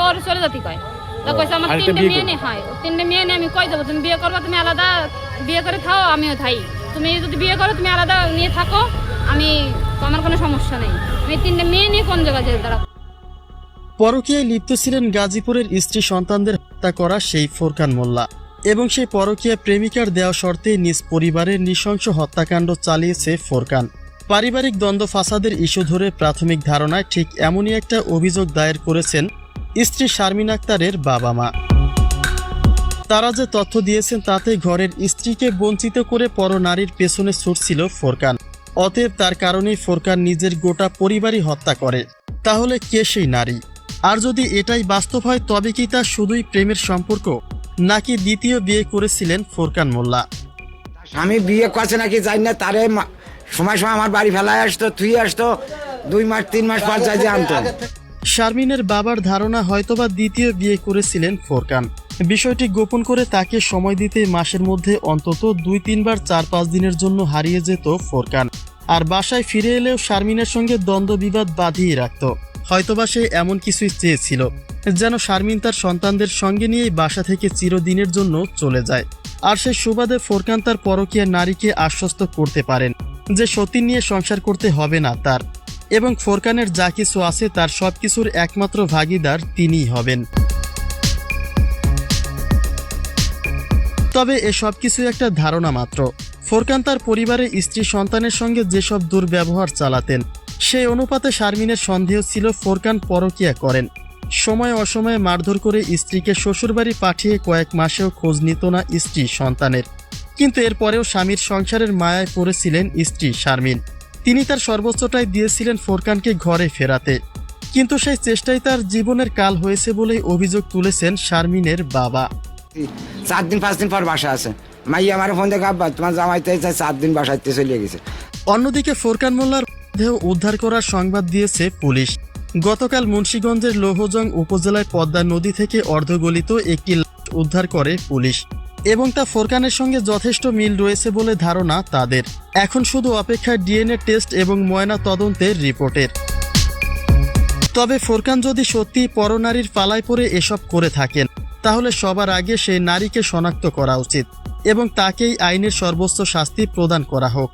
ওর চলে যেতে কয়। তা কইছে আমার 3টে মেয়ে নেই, হয় 3টে মেয়ে নেই, আমি কই দেবো, তুমি বিয়ে করবা, তুমি আলাদা বিয়ে করে খাও, আমিও থাই, তুমি যদি বিয়ে করো তুমি আলাদা নিয়ে থাকো, আমার কোনো সমস্যা নেই, আমি 3টে মেয়ে নিয়ে কোন জায়গায় যেতে দাঁড়াবো। পরকীয়ায় লিপ্ত ছিলেন গাজীপুরের স্ত্রী সন্তানদের হত্যা করা সেই ফোরকান মোল্লা, এবং সেই পরকীয়া প্রেমিকার দেওয়া শর্তে নিজ পরিবারের নৃশংস হত্যাকাণ্ড চালিয়েছে ফোরকান। পারিবারিক দ্বন্দ্ব ফাসাদের ইস্যু ধরে প্রাথমিক ধারণায় ঠিক এমনই একটা অভিযোগ দায়ের করেছেন স্ত্রী শারমিন আক্তারের বাবা মা। তারা যে তথ্য দিয়েছেন তাতে ঘরের স্ত্রীকে বঞ্চিত করে পরনারীর পেছনে ছুটছিল ফোরকান, অতএব তার কারণেই ফোরকান নিজের গোটা পরিবারই হত্যা করে। তাহলে কে সেই নারী? আর যদি এটাই বাস্তব হয় তবে কি তা শুধুই প্রেমের সম্পর্ক, নাকি দ্বিতীয় বিয়ে করেছিলেন ফোরকান মোল্লা? স্বামী বিয়ে করছে নাকি জানি না, তারে সময় সময় আমার বাড়ি ফেলায় আসতো, তুই আসতো, 2 মাস 3 মাস পর যাই যে আনতো। শারমিনের বাবার ধারণা হয়তোবা দ্বিতীয় বিয়ে করেছিলেন ফোরকান। বিষয়টি গোপন করে তাকে সময় দিতে মাসের মধ্যে অন্তত 2-3 বার 4-5 দিনের জন্য হারিয়ে যেত ফোরকান, আর বাসায় ফিরে এলেও শারমিনের সঙ্গে দ্বন্দ্ব বিবাদ বাঁধিয়ে রাখত। হয়তোবা সে এমন কিছুই চেয়েছিল যেন শারমিন তার সন্তানদের সঙ্গে নিয়েই বাসা থেকে চিরদিনের জন্য চলে যায়। আর সেই সুবাদে ফোরকান তার পরকীয়া নারীকে আশ্বস্ত করতে পারেন যে সতীন নিয়ে সংসার করতে হবে না তার, এবং ফোরকানের যা কিছু আছে তার সবকিছুর একমাত্র ভাগিদার তিনিই হবেন। তবে এ সবকিছু একটা ধারণা মাত্র। ফোরকান তার পরিবারের স্ত্রী সন্তানের সঙ্গে যেসব দুর্ব্যবহার চালাতেন সেই অনুপাতে শারমিনের সন্দেহ ছিল ফোরকান পরকীয়া করেন। সময় অসময়ে মারধর করে স্ত্রীকে শ্বশুরবাড়ি পাঠিয়ে কয়েক মাসেও খোঁজ নিত না স্ত্রী সন্তানের, কিন্তু এরপরেও স্বামীর সংসারের মায়ায় পড়েছিলেন স্ত্রী শারমিন। তিনি তার সর্বোচ্চটাই দিয়েছিলেন ফোরকানকে ঘরে ফেরাতে, কিন্তু সেই চেষ্টাই তার জীবনের কাল হয়েছে বলেই অভিযোগ তুলেছেন শারমিনের বাবা। 4 দিন 5 দিন পর বাসা আছে, মাই আমার ফোন দেখে আব্বা তোমার জামাইতে 4 দিন বাসাইতে চলে গেছে। অন্যদিকে ফোরকান মোল্লার দেহ উদ্ধার করার সংবাদ দিয়েছে পুলিশ। গতকাল মুন্সিগঞ্জের লৌহজং উপজেলায় পদ্মা নদী থেকে অর্ধগলিত একটি লাশ উদ্ধার করে পুলিশ, এবং তা ফোরকানের সঙ্গে যথেষ্ট মিল রয়েছে বলে ধারণা তাদের। এখন শুধু অপেক্ষায় ডিএনএ টেস্ট এবং ময়না তদন্তের রিপোর্টের। তবে ফোরকান যদি সত্যি পরনারীর পালায় পড়ে এসব করে থাকেন তাহলে সবার আগে সেই নারীকে শনাক্ত করা উচিত এবং তাকেই আইনের সর্বোচ্চ শাস্তি প্রদান করা হোক।